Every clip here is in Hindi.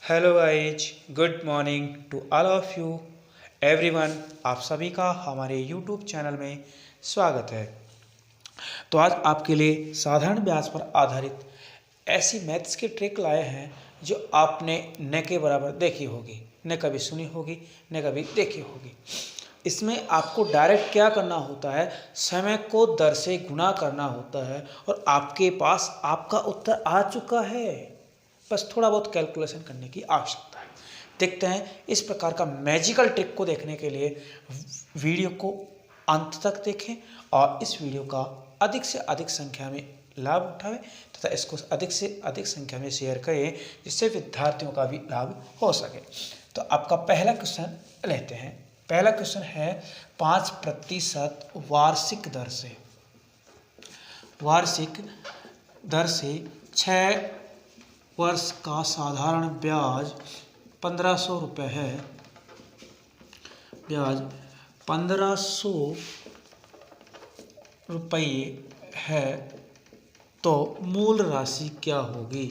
Hello guys, good morning to all of you everyone. आप सभी का हमारे यूट्यूब चैनल में स्वागत है। तो आज आपके लिए साधारण ब्याज पर आधारित ऐसी मैथ्स की ट्रिक लाए हैं जो आपने न के बराबर देखी होगी, न कभी सुनी होगी, न कभी देखी होगी। इसमें आपको डायरेक्ट क्या करना होता है, समय को दर से गुणा करना होता है और आपके पास आपका उत्तर आ चुका है। बस थोड़ा बहुत कैलकुलेशन करने की आवश्यकता है। देखते हैं इस प्रकार का मैजिकल ट्रिक को देखने के लिए वीडियो को अंत तक देखें और इस वीडियो का अधिक से अधिक संख्या में लाभ उठाएं तथा इसको अधिक से अधिक संख्या में शेयर करें जिससे विद्यार्थियों का भी लाभ हो सके। तो आपका पहला क्वेश्चन लेते हैं। पहला क्वेश्चन है 5% वार्षिक दर से 6 वर्ष का साधारण ब्याज 1500 रुपये है। ब्याज 1500 रुपये है तो मूल राशि क्या होगी,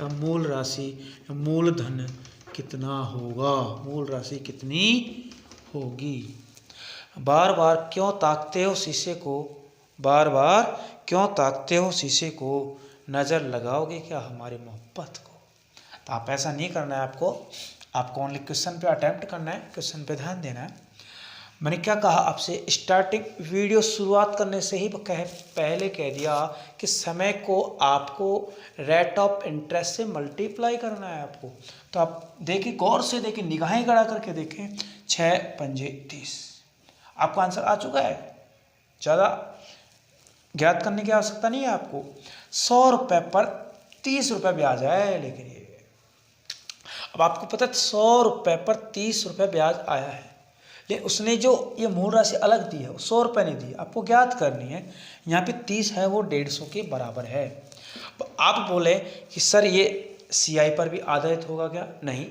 या मूल राशि मूलधन कितना होगा, मूल राशि कितनी होगी। बार बार क्यों ताकते हो शीशे को, बार बार क्यों ताकते हो शीशे को, नज़र लगाओगे क्या हमारी मोहब्बत को। तो आप ऐसा नहीं करना है, आपको ओनली क्वेश्चन पे अटेम्प्ट करना है, क्वेश्चन पे ध्यान देना है। मैंने क्या कहा आपसे, स्टार्टिंग वीडियो शुरुआत करने से ही पहले कह दिया कि समय को आपको रेट ऑफ इंटरेस्ट से मल्टीप्लाई करना है आपको। तो आप देखिए, गौर से देखिए, निगाहें गड़ा करके देखें। 6 पंजे 30, आपका आंसर आ चुका है। ज़्यादा ज्ञात करने की आवश्यकता नहीं है आपको। 100 रुपये पर 30 रुपये ब्याज है। लेकिन ये अब आपको पता है 100 रुपये पर 30 रुपये ब्याज आया है, लेकिन उसने जो ये मूल राशि अलग दी है वो 100 रुपये नहीं दी, आपको ज्ञात करनी है। यहाँ पे 30 है वो 150 के बराबर है। आप बोले कि सर ये CI पर भी आधारित होगा क्या, नहीं,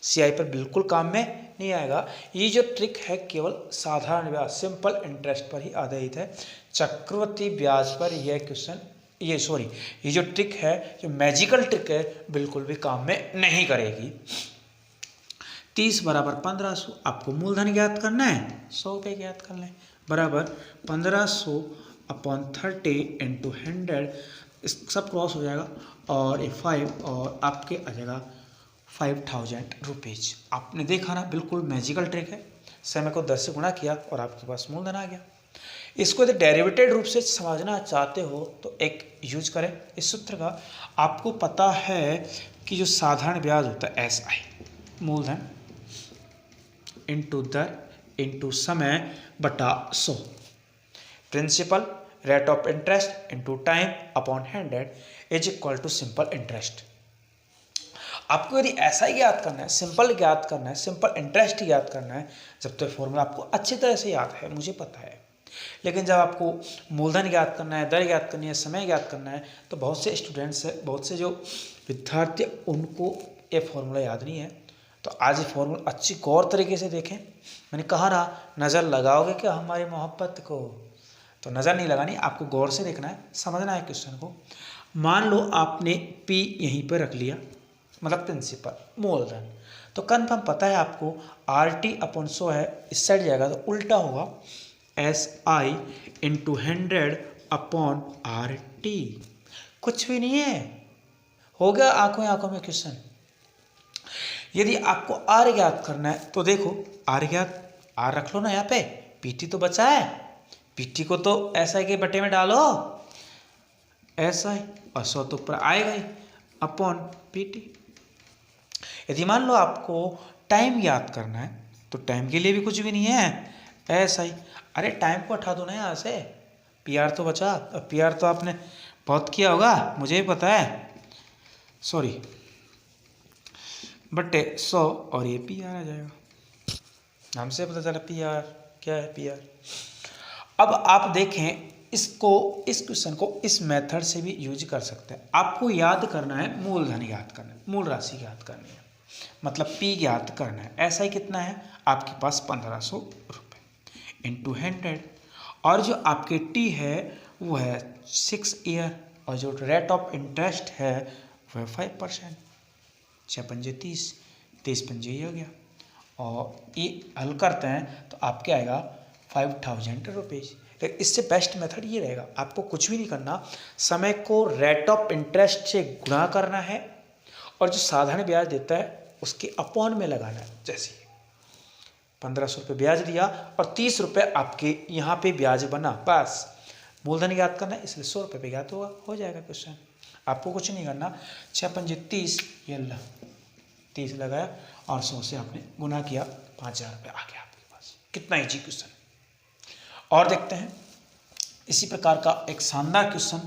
CI पर बिल्कुल काम में नहीं आएगा। ये जो ट्रिक है केवल साधारण ब्याज सिंपल इंटरेस्ट पर ही आधारित है। चक्रवृद्धि ब्याज पर यह क्वेश्चन ये जो ट्रिक है, जो मैजिकल ट्रिक है, बिल्कुल भी काम में नहीं करेगी। 30 बराबर 1500, आपको मूलधन ज्ञात करना है, 100 रुपये ज्ञात कर लें, बराबर 1500 अपॉन 30 इंटू 100, इस सब क्रॉस हो जाएगा और ये 5 और आपके आ जाएगा 5000 रुपीज़। आपने देखा ना, बिल्कुल मैजिकल ट्रिक है। समय को 10 से गुणा किया और आपके पास मूलधन आ गया। इसको यदि डेरिवेटेड रूप से समझना चाहते हो तो एक यूज करें इस सूत्र का। आपको पता है कि जो साधारण ब्याज होता है SI, मूलधन इंटू दर इंटू समय बटा 100, principal rate of interest into time upon 100 is equal to simple interest. आपको यदि ऐसा ही ज्ञात करना है, सिंपल ज्ञात करना है, सिंपल इंटरेस्ट ज्ञात करना है, जब तक फॉर्मूला आपको अच्छी तरह से याद है, मुझे पता है, लेकिन जब आपको मूलधन ज्ञात करना है, दर ज्ञात करनी है, समय ज्ञात करना है, तो बहुत से स्टूडेंट्स है, बहुत से जो विद्यार्थी, उनको ये फॉर्मूला याद नहीं है। तो आज ये फॉर्मूला अच्छी गौर तरीके से देखें। मैंने कहा ना, नज़र लगाओगे क्या हमारी मोहब्बत को, तो नज़र नहीं लगानी, आपको गौर से देखना है, समझना है क्वेश्चन को। मान लो आपने P यहीं पर रख लिया, मतलब प्रिंसिपल मूलधन, तो कन्फर्म पता है आपको RT अपॉन 100 है, इस साइड जाएगा तो उल्टा होगा SI इंटू 100 अपॉन RT। कुछ भी नहीं है, हो गया आंखों आंखों में क्वेश्चन। यदि आपको R ज्ञात करना है तो देखो, R रख लो ना यहाँ पे, PT तो बचा है, PT को तो SI के बटे में डालो, SI और 100 तो ऊपर आएगा ही, अपॉन PT। यदि मान लो आपको टाइम याद करना है तो टाइम के लिए भी कुछ भी नहीं है, SI, अरे टाइम को हटा दो ना यहाँ से, PR तो बचा, और PR तो आपने बहुत किया होगा, मुझे भी पता है, सॉरी, बटे 100 और ये PR आ जाएगा, हमसे पता चला PR क्या है, PR। अब आप देखें इसको, इस क्वेश्चन को इस मेथड से भी यूज कर सकते हैं। आपको याद करना है, मूलधन याद करना है, मूल राशि याद करनी है, मतलब P ज्ञात करना है। ऐसा ही कितना है आपके पास 1500 रुपये इंटू 100, और जो आपके T है वो है 6 ईयर, और जो रेट ऑफ इंटरेस्ट है वह 5%। 6 पंजे 30, 30 पंजे ये हो गया। और ये हल करते हैं तो आपके आएगा 5000 रुपीज़। लेकिन इससे बेस्ट मेथड ये रहेगा, आपको कुछ भी नहीं करना, समय को रेट ऑफ इंटरेस्ट से गुणा करना है और जो साधारण ब्याज देता है उसके अपॉन में लगाना है। जैसे 1500 रुपये ब्याज दिया और 30 रुपये आपके यहाँ पे ब्याज बना, बस मूलधन ज्ञात करना है, इसलिए 100 रुपये पे ज्ञात होगा, हो जाएगा क्वेश्चन। आपको कुछ नहीं करना, 6 पंजे 30, ये 30 लगाया और 100 से आपने गुना किया, 5000 रुपये आ गया आपके पास। कितना ईजी क्वेश्चन। और देखते हैं इसी प्रकार का एक शानदार क्वेश्चन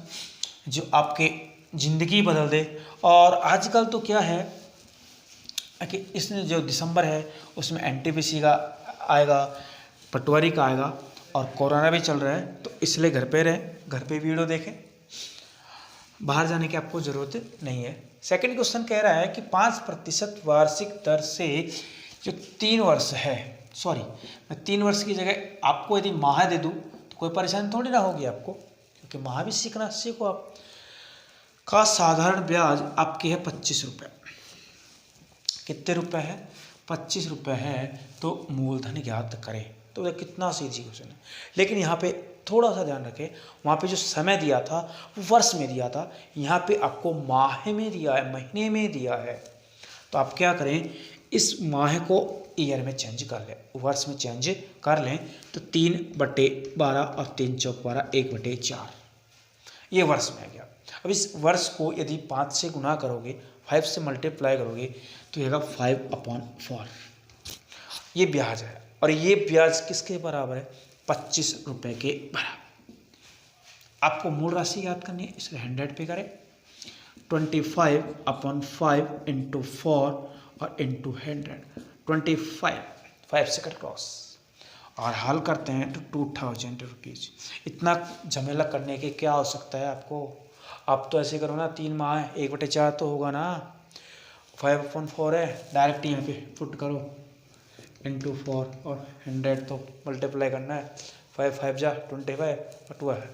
जो आपके ज़िंदगी बदल दे। और आजकल तो क्या है कि इसमें जो दिसंबर है उसमें एनटीपीसी का आएगा, पटवारी का आएगा और कोरोना भी चल रहा है, तो इसलिए घर पे रहें, घर पे वीडियो देखें, बाहर जाने की आपको ज़रूरत नहीं है। सेकंड क्वेश्चन कह रहा है कि 5% वार्षिक दर से जो 3 वर्ष है, सॉरी मैं 3 वर्ष की जगह आपको यदि माह दे दूँ तो कोई परेशानी थोड़ी ना होगी आपको, क्योंकि माह भी सीखो आप। का साधारण ब्याज आपकी है 25 रुपये। कितने रुपए है? 25 रुपये है। तो मूलधन ज्ञात करें। तो कितना सीधी क्वेश्चन है, लेकिन यहाँ पे थोड़ा सा ध्यान रखें, वहाँ पे जो समय दिया था वो वर्ष में दिया था, यहाँ पे आपको माह में दिया है, महीने में दिया है। तो आप क्या करें, इस माह को ईयर में चेंज कर लें, वर्ष में चेंज कर लें। तो 3/12 और 3 चौक 12, 1/4 ये वर्ष में आ गया। अब इस वर्ष को यदि 5 से गुना करोगे, 5 से मल्टीप्लाई करोगे तो ये 5/4 ये ब्याज है। और ये ब्याज किसके बराबर है? 25 रुपये के बराबर। आपको मूल राशि याद करनी है, इसलिए 100 पे करें। 25/5 इंटू 4 और इंटू 100, 25 5 से कट क्रॉस और हल करते हैं तो 2000 रुपीज़। इतना झमेला करने के क्या हो सकता है आपको? आप तो ऐसे करो ना, 3 माह है, 1/4 तो होगा ना, 5/4 है, डायरेक्ट यहाँ पे पुट करो इंटू 4 और 100 तो मल्टीप्लाई करना है, 5 5 जा 25 और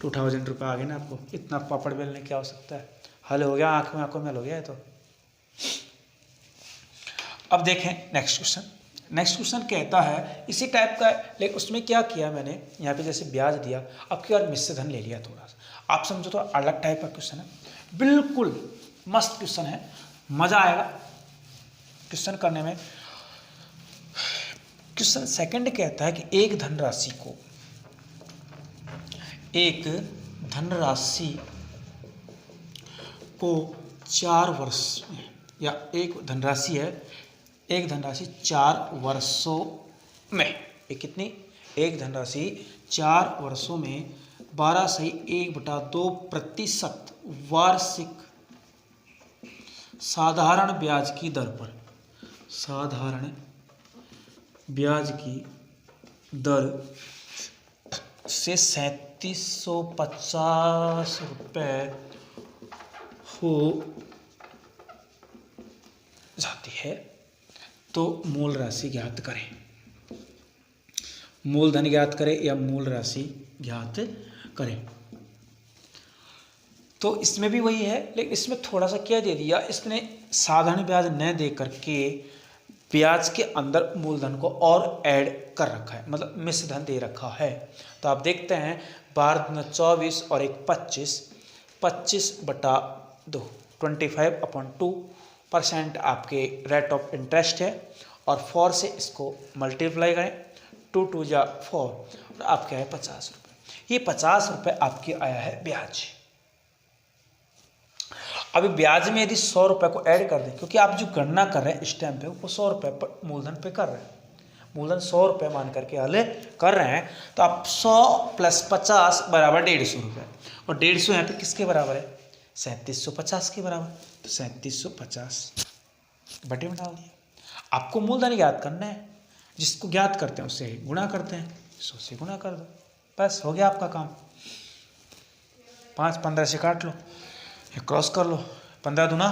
2000 रुपये आ गए ना आपको। इतना पापड़ बेलने क्या हो सकता है, हल हो गया, आंखों में हल हो गया है। तो अब देखें नेक्स्ट क्वेश्चन। नेक्स्ट क्वेश्चन कहता है इसी टाइप का, लेकिन उसमें क्या किया मैंने, यहाँ पे जैसे ब्याज दिया, अब की बार मिश्र धन ले लिया थोड़ा सा। आप समझो तो अलग टाइप का क्वेश्चन है, बिल्कुल मस्त क्वेश्चन है, मज़ा आएगा क्वेश्चन करने में। क्वेश्चन सेकंड कहता है कि एक धनराशि को 4 वर्ष में, या एक धनराशि 4 वर्षों में, एक धनराशि 4 वर्षों में 12/1/2% वार्षिक साधारण ब्याज की दर पर, साधारण ब्याज की दर से 3750 रुपये हो जाती है, तो मूल राशि ज्ञात करें। मूलधन ज्ञात करें या मूल राशि ज्ञात करें। तो इसमें भी वही है, लेकिन इसमें थोड़ा सा क्या दे दिया, इसने साधारण ब्याज न दे करके ब्याज के अंदर मूलधन को और ऐड कर रखा है, मतलब मिश्र धन दे रखा है। तो आप देखते हैं 12×24 और 1 25/2, 25/2% आपके रेट ऑफ इंटरेस्ट है। और 4 से इसको मल्टीप्लाई करें, 2 2 जा 4 और आपके आए 50 रुपये। ये 50 रुपये आपके आया है ब्याज। अभी ब्याज में यदि 100 रुपये को ऐड कर दें, क्योंकि आप जो गणना कर रहे हैं इस टाइम पे वो 100 रुपये पर मूलधन पे कर रहे हैं, मूलधन 100 रुपये मान करके हल कर रहे हैं, तो आप 100 + 50 = 150 रुपये। और 150 यहाँ पे किसके बराबर है? 3750 के बराबर। तो 3750 बटे में डाल दिया। आपको मूलधन ज्ञात करना है, जिसको ज्ञात करते हैं उससे गुणा करते हैं, 100 से गुणा कर दो, बस हो गया आपका काम। 5 15 से काट लो, क्रॉस कर लो, 15 दूना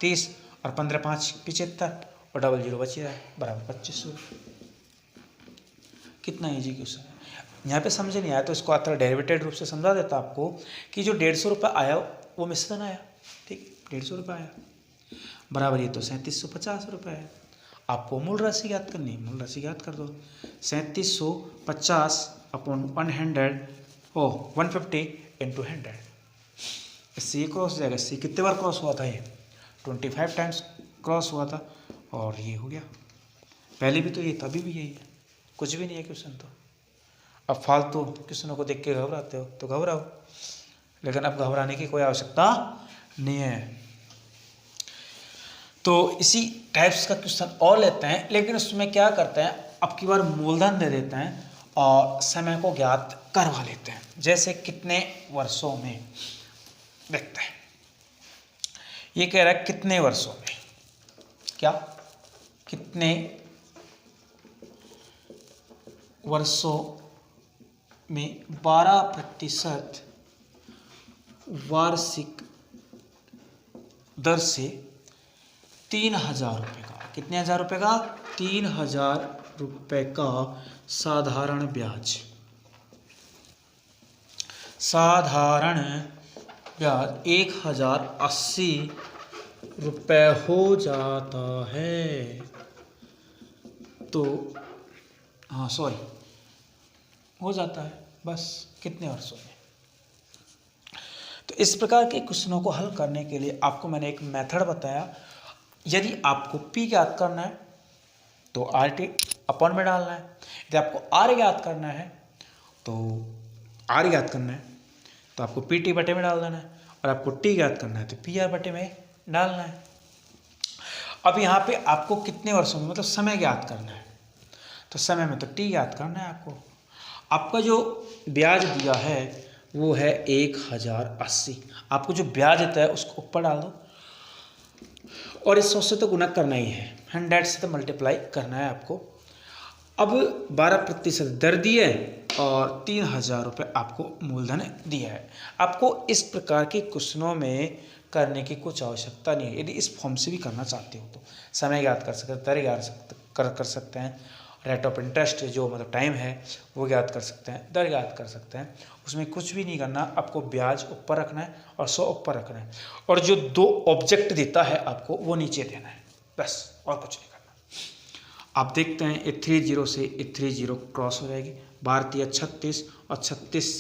30 और 15 5 75 और 00 बच रहा है, बराबर 2500। कितना ईजी क्वेश्चन है। यहाँ पे समझ नहीं आया तो इसको आता डेरिवेटेड रूप से समझा देता आपको कि जो 150 रुपये आया वो मिश्र धन आया, ठीक, 150 रुपये आया। बराबर ये तो 3750 रुपये है। आपको मूल राशि ज्ञात करनी है, मूल राशि ज्ञात कर दो। 3750 अपॉन 150 इंटू 100, इससे ये क्रॉस हो जाएगा। इससे कितने बार क्रॉस हुआ था? ये 25 टाइम्स क्रॉस हुआ था और ये हो गया। पहले भी तो ये था, अभी भी यही है, कुछ भी नहीं है क्वेश्चन तो। अब फालतू क्वेश्चनों को देख के घबराते हो तो घबराओ, लेकिन अब घबराने की कोई आवश्यकता नहीं है। तो इसी टाइप्स का क्वेश्चन और लेते हैं, लेकिन उसमें क्या करते हैं, अब की बार मूलधन दे देते हैं और समय को ज्ञात करवा लेते हैं। जैसे कितने वर्षों में, देखते हैं। ये कह रहा है कितने वर्षों में, क्या कितने वर्षों में 12% वार्षिक दर से 3000 रुपये का, कितने हजार रुपये का? 3000 रुपये का साधारण ब्याज, साधारण ब्याज 1080 रुपये हो जाता है। तो हाँ सॉरी, हो जाता है बस कितने वर्षों में। तो इस प्रकार के क्वेश्चनों को हल करने के लिए आपको मैंने एक मेथड बताया। यदि आपको P ज्ञात करना है तो RT अपॉन में डालना है, यदि आपको R ज्ञात करना है तो R ज्ञात करना है तो आपको PT बटे में डाल देना है, और आपको T ज्ञात करना है तो PR बटे में डालना है। अब यहाँ पे आपको कितने वर्षों में मतलब समय ज्ञात करना है, तो समय में तो T ज्ञात करना है आपको। आपका जो ब्याज दिया है वो है 1080, आपको जो ब्याज देता है उसको ऊपर डाल दो और इस 100 से तो गुना करना ही है, 100 से तो मल्टीप्लाई करना है आपको। अब 12% दर दी है और 3000 रुपये आपको मूलधन दिया है। आपको इस प्रकार के क्वेश्चनों में करने की कुछ आवश्यकता नहीं है। यदि इस फॉर्म से भी करना चाहते हो तो समय ज्ञात कर सकते हैं, दर ज्ञात कर सकते हैं, रेट ऑफ इंटरेस्ट जो मतलब टाइम है वो ज्ञात कर सकते हैं, दर ज्ञात कर सकते हैं। उसमें कुछ भी नहीं करना, आपको ब्याज ऊपर रखना है और 100 ऊपर रखना है, और जो दो ऑब्जेक्ट देता है आपको वो नीचे देना है, बस और कुछ नहीं करना। आप देखते हैं 30 से 30 क्रॉस हो जाएगी, भारतीय 36 और 36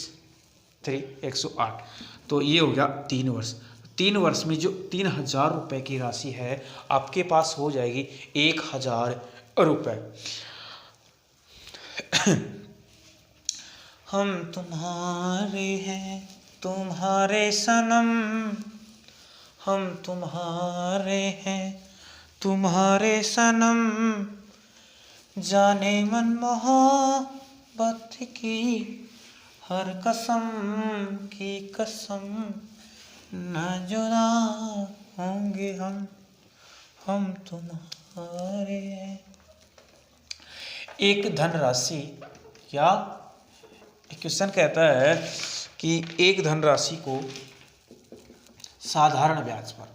3 108, तो ये हो गया 3 वर्ष। 3 वर्ष में जो 3000 रुपये की राशि है आपके पास हो जाएगी 1000 रुपये। हम तुम्हारे हैं तुम्हारे सनम, हम तुम्हारे हैं तुम्हारे सनम, जाने मन मोहब्बत की हर कसम की कसम, न जुदा होंगे हम तुम्हारे हैं। एक धनराशि, क्या क्वेश्चन कहता है कि एक धनराशि को साधारण ब्याज पर,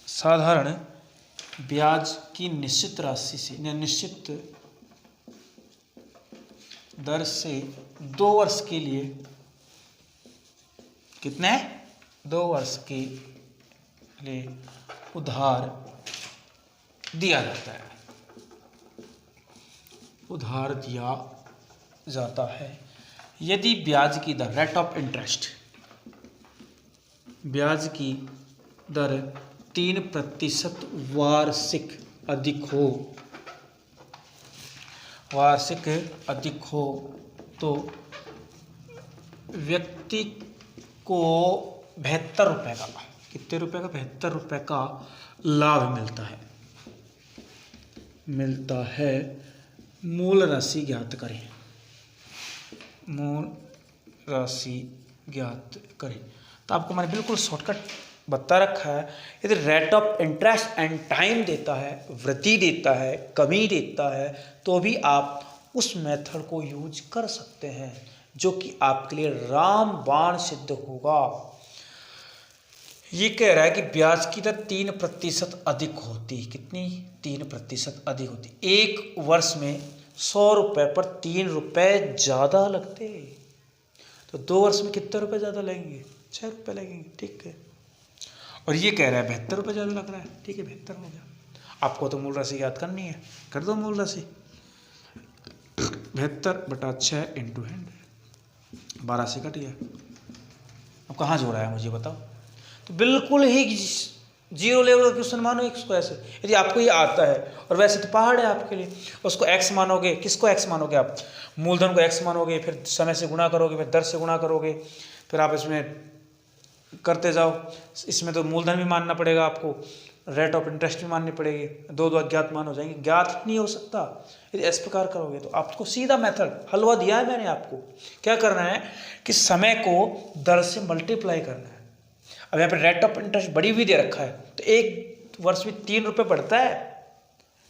साधारण ब्याज की निश्चित राशि से निश्चित दर से 2 वर्ष के लिए, कितने 2 वर्ष के लिए उधार दिया जाता है, उधार दिया जाता है। यदि ब्याज की दर, रेट ऑफ इंटरेस्ट, ब्याज की दर 3% वार्षिक अधिक हो, वार्षिक अधिक हो तो व्यक्ति को 72 रुपये का, कितने रुपये का? 72 रुपये का लाभ मिलता है। मूल राशि ज्ञात करें, मूल राशि ज्ञात करें। तो आपको मैंने बिल्कुल शॉर्टकट बता रखा है। यदि rate of interest and time देता है, वृद्धि देता है, कमी देता है, तो भी आप उस मेथड को यूज कर सकते हैं जो कि आपके लिए रामबाण सिद्ध होगा। ये कह रहा है कि ब्याज की दर 3% अधिक होती, कितनी? 3% अधिक होती। एक वर्ष में 100 रुपये पर 3 रुपये ज़्यादा लगते, तो 2 वर्ष में कितने रुपये ज़्यादा लगेंगे? 6 रुपये लगेंगे। ठीक है, और ये कह रहा है 72 रुपये ज़्यादा लग रहा है, ठीक है 72 हो गया। आपको तो मूल राशि याद करनी है, कर दो मूल राशि 72/6 इंटू 100, 12 से कट गया। अब कहाँ जोड़ा है मुझे बताओ। तो बिल्कुल ही जीरो लेवल का क्वेश्चन मानो इसको ऐसे, यदि आपको ये आता है और वैसे तो पहाड़ है आपके लिए, उसको एक्स मानोगे। किसको एक्स मानोगे आप? मूलधन को एक्स मानोगे, फिर समय से गुणा करोगे, फिर दर से गुणा करोगे, फिर आप इसमें करते जाओ। इसमें तो मूलधन भी मानना पड़ेगा आपको, रेट ऑफ इंटरेस्ट भी माननी पड़ेगी, दो अज्ञात मान हो जाएंगे, ज्ञात नहीं हो सकता यदि इस प्रकार करोगे। तो आपको सीधा मेथड हलवा दिया है मैंने आपको, क्या करना है कि समय को दर से मल्टीप्लाई करना है। अब यहाँ पे रेट ऑफ इंटरेस्ट बड़ी हुई दे रखा है, तो एक वर्ष में 3 रुपये पड़ता है,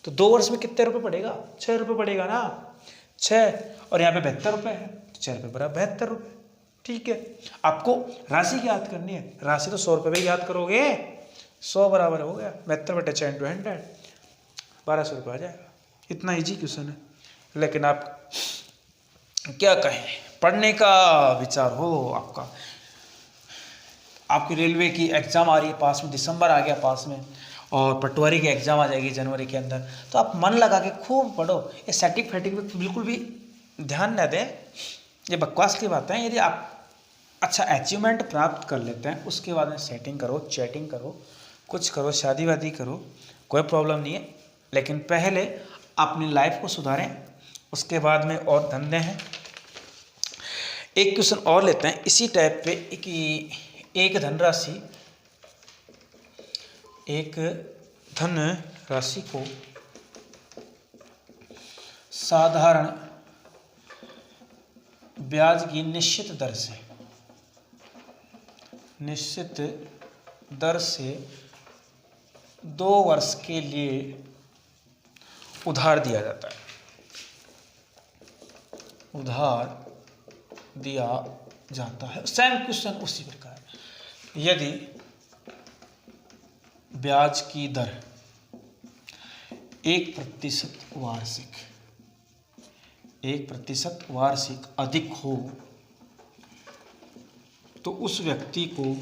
तो 2 वर्ष में कितने रुपये पड़ेगा? 6 रुपये पड़ेगा ना, 6, और यहाँ पे 72 रुपये है, तो 6 रुपये बराबर 72 रुपये, ठीक है। आपको राशि याद करनी है, राशि तो 100 रुपये भी याद करोगे, 100 बराबर हो गया 72/6 इंटू 100, 1200 रुपये आ जाएगा। इतना ईजी क्वेश्चन है, लेकिन आप क्या कहें, पढ़ने का विचार हो आपका। आपकी रेलवे की एग्ज़ाम आ रही है पास में, दिसंबर आ गया पास में, और पटवारी की एग्ज़ाम आ जाएगी जनवरी के अंदर, तो आप मन लगा के खूब पढ़ो। ये सेटिक फैटिक में बिल्कुल भी ध्यान न दें, ये बकवास की बातें हैं। यदि आप अच्छा अचीवमेंट प्राप्त कर लेते हैं, उसके बाद में सेटिंग करो, चैटिंग करो, कुछ करो, शादी वादी करो, कोई प्रॉब्लम नहीं है, लेकिन पहले अपनी लाइफ को सुधारें, उसके बाद में और धंधे हैं। एक क्वेश्चन और लेते हैं इसी टाइप पे कि एक धन राशि को साधारण ब्याज की निश्चित दर से 2 वर्ष के लिए उधार दिया जाता है, सेम क्वेश्चन उसी प्रकार। यदि ब्याज की दर 1% वार्षिक अधिक हो, तो उस व्यक्ति को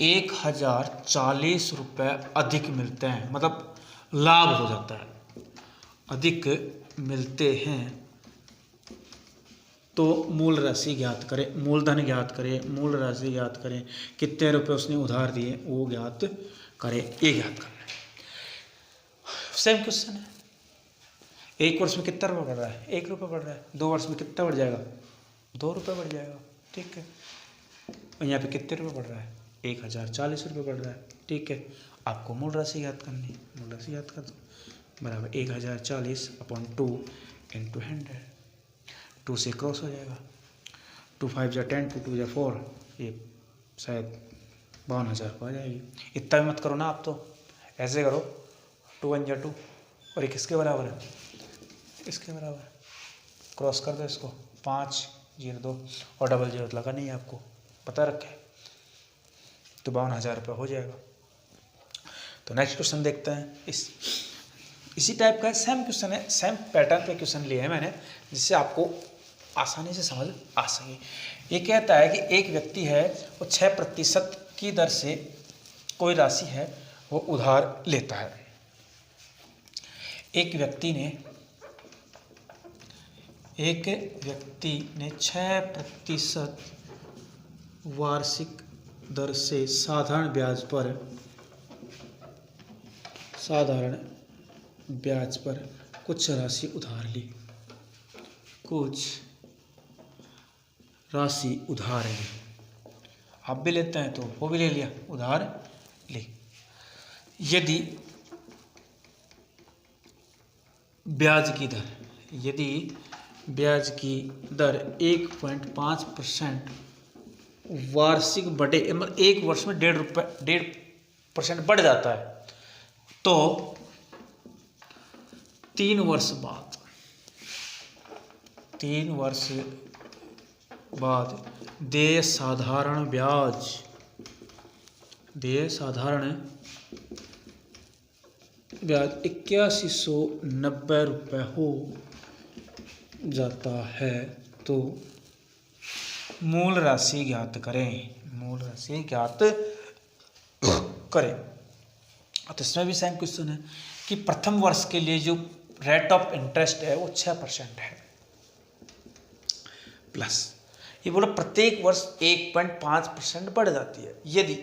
1040 रुपये अधिक मिलते हैं, मतलब लाभ हो जाता है, अधिक मिलते हैं। तो मूल राशि ज्ञात करें, मूलधन ज्ञात करें, मूल राशि ज्ञात करें, कितने रुपए उसने उधार दिए वो ज्ञात करें, ये ज्ञात करना है। सेम क्वेश्चन है। 1 वर्ष में कितना रुपये बढ़ रहा है? 1 रुपये बढ़ रहा है। 2 वर्ष में कितना बढ़ जाएगा? 2 रुपये बढ़ जाएगा, ठीक है। और यहाँ पे कितने रुपये बढ़ रहा है? 1040 रुपये बढ़ रहा है, ठीक है। आपको मूल राशि याद करनी है, मूल राशि याद कर दो, बराबर 1040/2 इंटू 100, 2 से क्रॉस हो जाएगा, 2 5 जा 10, 2 2 जा 4, ये शायद 52,000 को आ जाएगी। इतना भी मत करो ना आप, तो ऐसे करो 2 1 जा 2, और ये किसके बराबर है? इसके बराबर, क्रॉस कर दो इसको, 5 0 2, और डबल 0 लगा नहीं है आपको, पता रखे, तो 52,000 रुपये हो जाएगा। तो नेक्स्ट क्वेश्चन देखते हैं। इसी टाइप का सेम क्वेश्चन है, सेम पैटर्न पे क्वेश्चन लिए हैं मैंने, जिससे आपको आसानी से समझ आ सके। ये कहता है कि एक व्यक्ति है, वो 6% की दर से कोई राशि है वो उधार लेता है। एक व्यक्ति ने 6% वार्षिक दर से साधारण ब्याज पर कुछ राशि उधार ली, आप भी लेते हैं तो वो भी ले लिया, उधार ले। यदि ब्याज की दर 1.5% वार्षिक बढ़े, मतलब 1 वर्ष में 1.5% बढ़ जाता है, तो 3 वर्ष बाद देय साधारण ब्याज 8190 रुपये हो जाता है, तो मूल राशि ज्ञात करें, मूल राशि ज्ञात करें। तो इसमें भी सेम क्वेश्चन है कि प्रथम वर्ष के लिए जो रेट ऑफ इंटरेस्ट है वो 6% है, प्लस ये बोला प्रत्येक वर्ष 1.5% बढ़ जाती है। यदि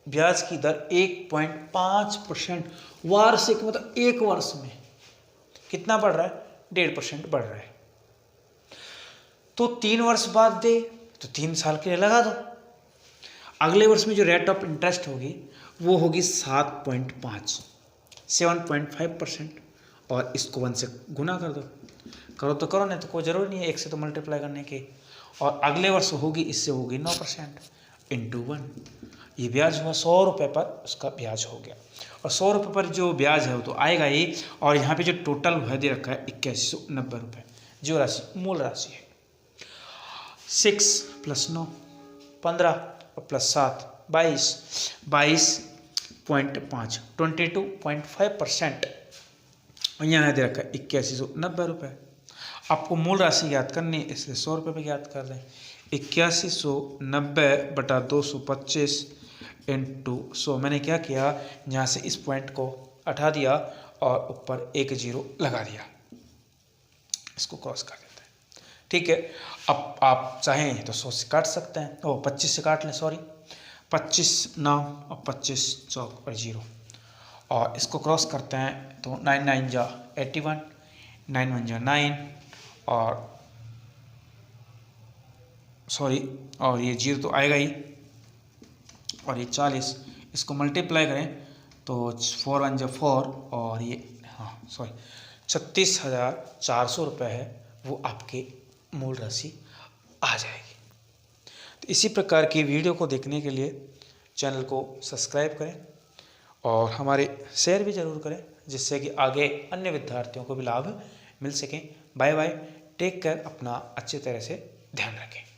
ब्याज की दर 1.5% वार्षिक, मतलब एक वर्ष में कितना बढ़ रहा है, 1.5% बढ़ रहा है, तो 3 वर्ष बाद दे तो 3 साल के लिए लगा दो। अगले वर्ष में जो रेट ऑफ इंटरेस्ट होगी वो होगी 7.5% और इसको 1 से गुना कर दो। करो तो करो, नहीं तो कोई ज़रूरी नहीं है 1 से तो मल्टीप्लाई करने के। और अगले वर्ष होगी, इससे होगी 9% इंटू 1। ये ब्याज हुआ 100 रुपये पर, उसका ब्याज हो गया। और 100 रुपये पर जो ब्याज है वो तो आएगा ही। और यहाँ पे जो टोटल है दे रखा है 8190 रुपये, जो राशि मूल राशि है। 6 + 9 15 और +7 22.5 22.5%। यहाँ दे रखा है 8190 रुपये। आपको मूल राशि ज्ञात करनी है, इसलिए 100 रुपये पे ज्ञात कर दें। 8190/225 इंटू 100। मैंने क्या किया, यहाँ से इस पॉइंट को हटा दिया और ऊपर 1 0 लगा दिया, इसको क्रॉस कर देते हैं। ठीक है, अब आप चाहें तो 100 से काट सकते हैं, 25 से काट लें, सॉरी 25 9 और 25 चौक और 0, और इसको क्रॉस करते हैं तो 9 9 जा 81, 9 1 जा 9 और सॉरी, और ये 0 तो आएगा ही, और ये 40, इसको मल्टीप्लाई करें तो 4 1 जा 4 और ये सॉरी 36,400 रुपये है, वो आपके मूल राशि आ जाएगी। तो इसी प्रकार की वीडियो को देखने के लिए चैनल को सब्सक्राइब करें और हमारे शेयर भी ज़रूर करें, जिससे कि आगे अन्य विद्यार्थियों को भी लाभ मिल सके। बाय बाय, टेक केयर, अपना अच्छी तरह से ध्यान रखें।